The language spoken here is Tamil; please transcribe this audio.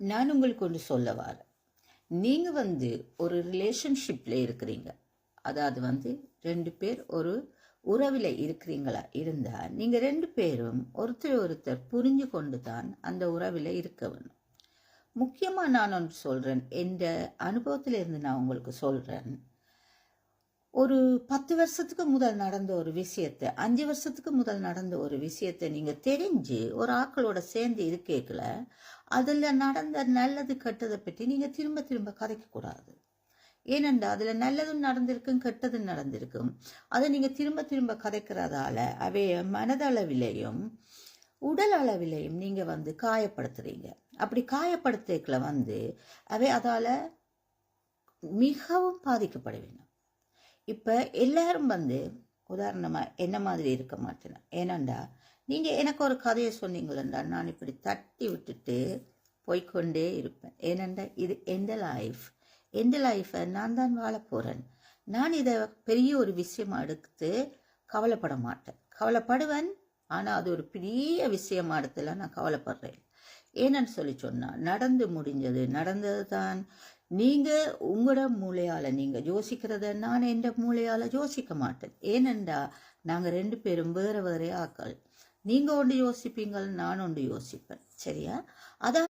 நான் உங்களுக்கு ஒன்று சொல்ல வரேன். நீங்கள் ஒரு ரிலேஷன்ஷிப்பில் இருக்கிறீங்க. அதாவது 2 பேர் ஒரு உறவில் இருக்கிறீங்களா இருந்தால் நீங்கள் 2 பேரும் ஒருத்தர் புரிஞ்சு கொண்டு தான் அந்த உறவில் இருக்க வேணும். முக்கியமாக நான் ஒன்று சொல்கிறேன், என்ற அனுபவத்திலிருந்து நான் உங்களுக்கு சொல்கிறேன். ஒரு 10 வருஷத்துக்கு முதல் நடந்த ஒரு விஷயத்தை, 5 வருஷத்துக்கு முதல் நடந்த ஒரு விஷயத்தை நீங்கள் தெரிஞ்சு ஒரு ஆக்களோட சேர்ந்து இருக்கேக்கல, அதில் நடந்த நல்லது கெட்டதை பற்றி நீங்கள் திரும்ப திரும்ப கதைக்கக்கூடாது. ஏனென்றா அதில் நல்லதும் நடந்திருக்கும் கெட்டதும் நடந்திருக்கும். அதை நீங்கள் திரும்ப திரும்ப கதைக்கிறதால அவைய மனதளவிலையும் உடல் அளவிலையும் நீங்கள் காயப்படுத்துறீங்க. அப்படி காயப்படுத்தல அவை அதால் மிகவும் பாதிக்கப்படுவீங்க. இப்போ எல்லாரும் உதாரணமாக என்ன மாதிரி இருக்க மாட்டேன். ஏனண்டா நீங்கள் எனக்கு ஒரு கதையை சொன்னீங்களா, நான் இப்படி தட்டி விட்டுட்டு போய்கொண்டே இருப்பேன். ஏனண்டா இது எந்த லைஃப்பை நான் தான் வாழ போகிறேன். நான் இதை பெரிய ஒரு விஷயமா எடுத்து கவலைப்பட மாட்டேன். கவலைப்படுவேன், ஆனால் அது ஒரு பெரிய விஷயமா எடுத்துல நான் கவலைப்படுறேன். ஏன்னு சொன்னால் நடந்து முடிஞ்சது நடந்தது தான். நீங்கள் உங்களோட மூளையால் நீங்கள் யோசிக்கிறத நான் எந்த மூளையால் யோசிக்க மாட்டேன். ஏனென்றா நாங்கள் 2 பேரும் வேறு வேறே ஆக்கள். நீங்கள் ஒன்று யோசிப்பீங்கள், நான் ஒன்று யோசிப்பேன். சரியா? அதான்